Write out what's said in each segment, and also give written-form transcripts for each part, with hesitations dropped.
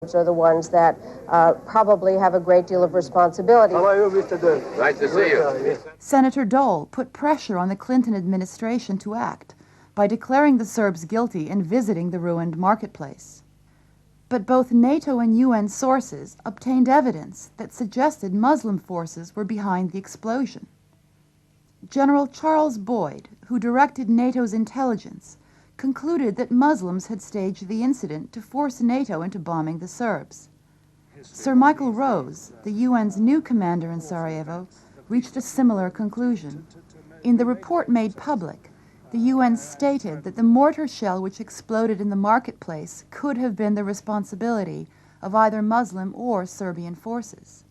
are the ones that probably have a great deal of responsibility. How are you, Mr. Dole? Nice to see you. Senator Dole put pressure on the Clinton administration to act by declaring the Serbs guilty and visiting the ruined marketplace. But both NATO and UN sources obtained evidence that suggested Muslim forces were behind the explosion. General Charles Boyd, who directed NATO's intelligence, concluded that Muslims had staged the incident to force NATO into bombing the Serbs. Sir Michael Rose, the UN's new commander in Sarajevo, reached a similar conclusion. In the report made public, the UN stated that the mortar shell which exploded in the marketplace could have been the responsibility of either Muslim or Serbian forces.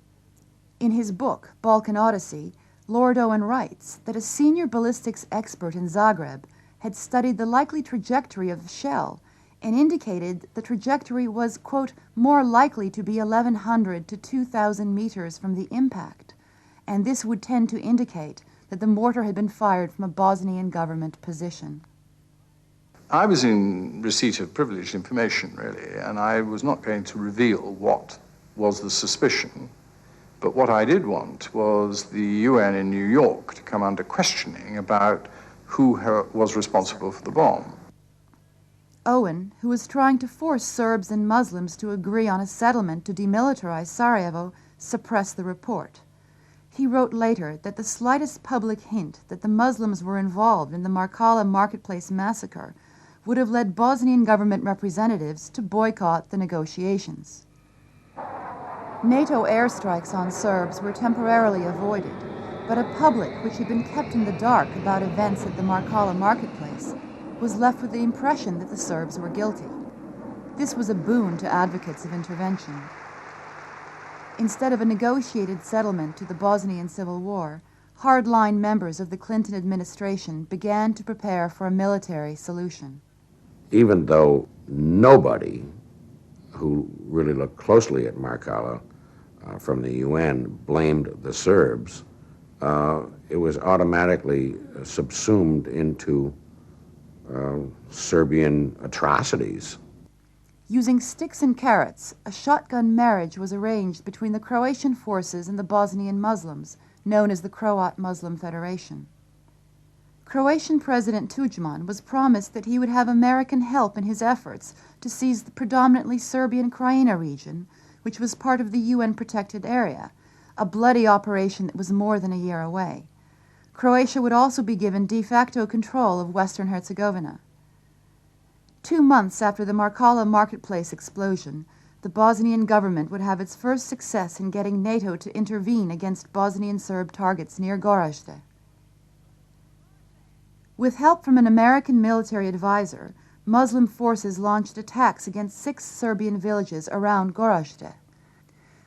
In his book, Balkan Odyssey, Lord Owen writes that a senior ballistics expert in Zagreb had studied the likely trajectory of the shell and indicated the trajectory was, quote, more likely to be 1,100 to 2,000 meters from the impact, and this would tend to indicate that the mortar had been fired from a Bosnian government position. I was in receipt of privileged information, really, and I was not going to reveal what was the suspicion. But what I did want was the UN in New York to come under questioning about who was responsible for the bomb. Owen, who was trying to force Serbs and Muslims to agree on a settlement to demilitarize Sarajevo, suppressed the report. He wrote later that the slightest public hint that the Muslims were involved in the Markala marketplace massacre would have led Bosnian government representatives to boycott the negotiations. NATO airstrikes on Serbs were temporarily avoided, but a public which had been kept in the dark about events at the Markala marketplace was left with the impression that the Serbs were guilty. This was a boon to advocates of intervention. Instead of a negotiated settlement to the Bosnian Civil War, hardline members of the Clinton administration began to prepare for a military solution. Even though nobody who really looked closely at Markala from the UN blamed the Serbs, it was automatically subsumed into Serbian atrocities. Using sticks and carrots, a shotgun marriage was arranged between the Croatian forces and the Bosnian Muslims, known as the Croat Muslim Federation. Croatian President Tudjman was promised that he would have American help in his efforts to seize the predominantly Serbian Krajina region, which was part of the UN-protected area, a bloody operation that was more than a year away. Croatia would also be given de facto control of Western Herzegovina. 2 months after the Markala marketplace explosion, the Bosnian government would have its first success in getting NATO to intervene against Bosnian Serb targets near Gorazde. With help from an American military advisor, Muslim forces launched attacks against 6 Serbian villages around Gorazde.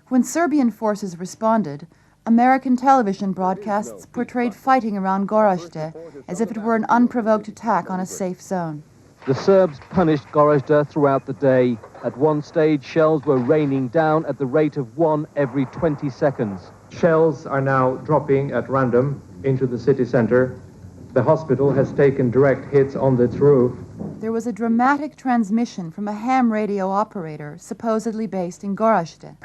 When Serbian forces responded, American television broadcasts portrayed fighting around Gorazde as if it were an unprovoked attack on a safe zone. The Serbs punished Gorazde throughout the day. At one stage, shells were raining down at the rate of 1 every 20 seconds. Shells are now dropping at random into the city center. The hospital has taken direct hits on its roof. There was a dramatic transmission from a ham radio operator supposedly based in Gorazde.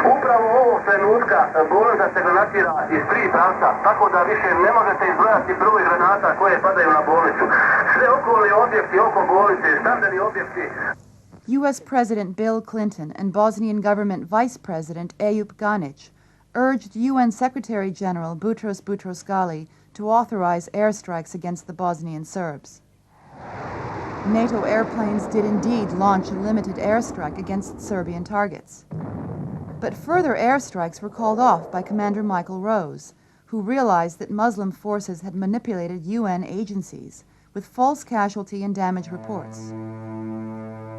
Upravo ovog trenutka bolnica se granatira iz 3 pravca, tako da više ne možete izbrojati broj granata koje padaju na bolnicu. Sve okolni objekti oko bolnice, stambeni objekti. U.S. President Bill Clinton and Bosnian government Vice President Eyüp Ganic urged UN Secretary General Boutros Boutros-Ghali to authorize airstrikes against the Bosnian Serbs. NATO airplanes did indeed launch a limited airstrike against Serbian targets. But further airstrikes were called off by Commander Michael Rose, who realized that Muslim forces had manipulated UN agencies with false casualty and damage reports.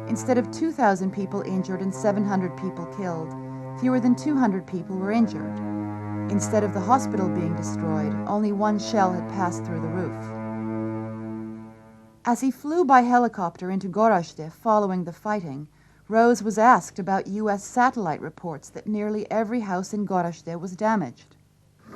Instead of 2,000 people injured and 700 people killed, fewer than 200 people were injured. Instead of the hospital being destroyed, only 1 shell had passed through the roof. As he flew by helicopter into Gorazde following the fighting, Rose was asked about U.S. satellite reports that nearly every house in Gorazde was damaged.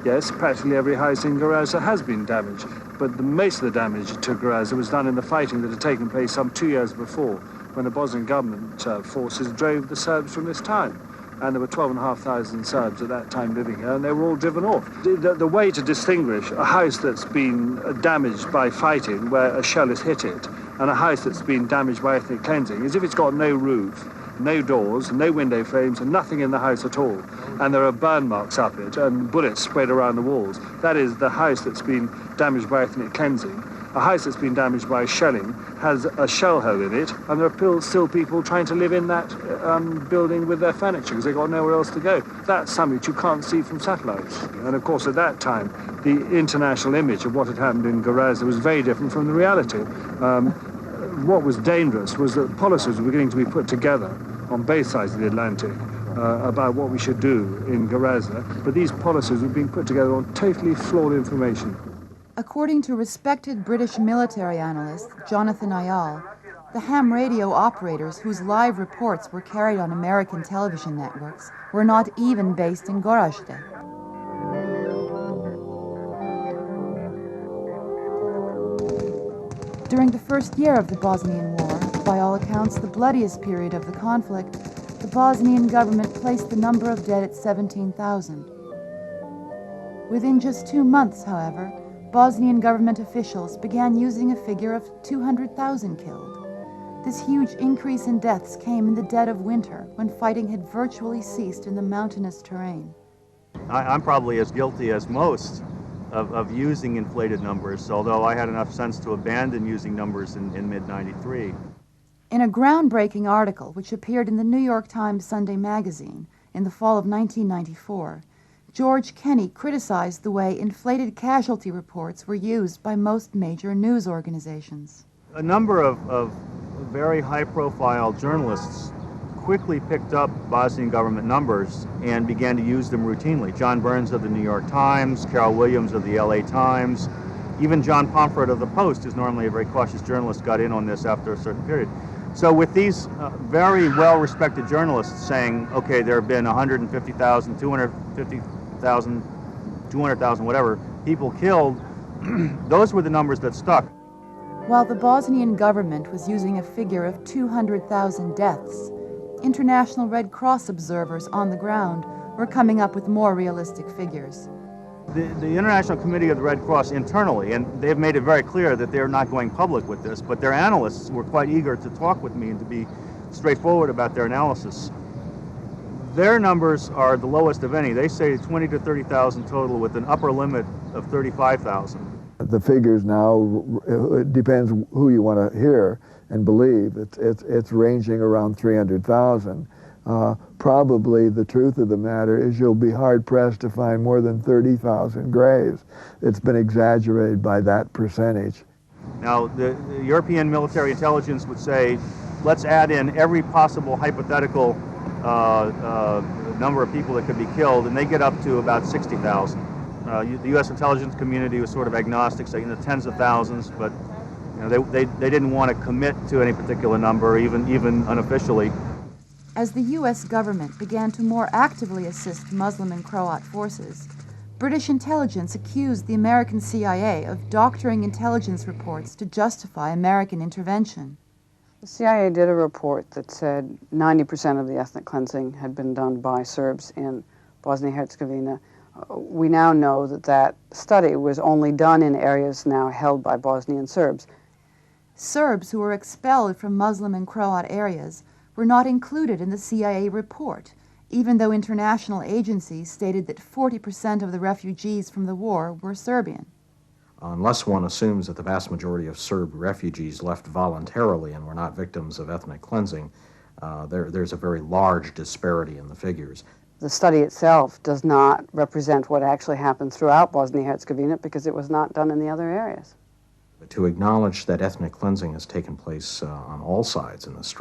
Yes, practically every house in Gorazde has been damaged, but most of the damage to Gorazde was done in the fighting that had taken place some 2 years before. when the Bosnian government forces drove the Serbs from this town. And there were 12,500 Serbs at that time living here, and they were all driven off. The way to distinguish a house that's been damaged by fighting, where a shell has hit it, and a house that's been damaged by ethnic cleansing, is if it's got no roof, no doors, no window frames, and nothing in the house at all. And there are burn marks up it, and bullets spread around the walls. That is the house that's been damaged by ethnic cleansing. A house that's been damaged by shelling has a shell hole in it, and there are still people trying to live in that building with their furniture because they've got nowhere else to go. That's something you can't see from satellites. And of course, at that time, the international image of what had happened in Gorazde was very different from the reality. What was dangerous was that policies were beginning to be put together on both sides of the Atlantic about what we should do in Gorazde, but these policies were being put together on totally flawed information. According to respected British military analyst Jonathan Ayal, the ham radio operators whose live reports were carried on American television networks were not even based in Gorazde. During the first year of the Bosnian War, by all accounts the bloodiest period of the conflict, the Bosnian government placed the number of dead at 17,000. Within just 2 months, however, Bosnian government officials began using a figure of 200,000 killed. This huge increase in deaths came in the dead of winter, when fighting had virtually ceased in the mountainous terrain. I'm probably as guilty as most of using inflated numbers, although I had enough sense to abandon using numbers in mid-93. In a groundbreaking article which appeared in the New York Times Sunday magazine in the fall of 1994, George Kenney criticized the way inflated casualty reports were used by most major news organizations. A number of very high-profile journalists quickly picked up Bosnian government numbers and began to use them routinely. John Burns of the New York Times, Carol Williams of the LA Times, even John Pomfret of the Post, who's normally a very cautious journalist, got in on this after a certain period. So with these very well-respected journalists saying, okay, there have been 150,000, 250,000, 200,000, whatever, people killed, those were the numbers that stuck. While the Bosnian government was using a figure of 200,000 deaths, International Red Cross observers on the ground were coming up with more realistic figures. The International Committee of the Red Cross internally, and they've made it very clear that they're not going public with this, but their analysts were quite eager to talk with me and to be straightforward about their analysis. Their numbers are the lowest of any. They say 20 to 30,000 total with an upper limit of 35,000. The figures now, it depends who you want to hear and believe. It's ranging around 300,000. Probably the truth of the matter is you'll be hard-pressed to find more than 30,000 graves. It's been exaggerated by that percentage. Now, the European military intelligence would say, let's add in every possible hypothetical number of people that could be killed, and they get up to about 60,000. The U.S. intelligence community was sort of agnostic, saying in the tens of thousands, but they didn't want to commit to any particular number, even unofficially. As the U.S. government began to more actively assist Muslim and Croat forces, British intelligence accused the American CIA of doctoring intelligence reports to justify American intervention. The CIA did a report that said 90% of the ethnic cleansing had been done by Serbs in Bosnia-Herzegovina. We now know that that study was only done in areas now held by Bosnian Serbs. Serbs who were expelled from Muslim and Croat areas were not included in the CIA report, even though international agencies stated that 40% of the refugees from the war were Serbian. Unless one assumes that the vast majority of Serb refugees left voluntarily and were not victims of ethnic cleansing, there's a very large disparity in the figures. The study itself does not represent what actually happened throughout Bosnia-Herzegovina because it was not done in the other areas. But to acknowledge that ethnic cleansing has taken place on all sides in the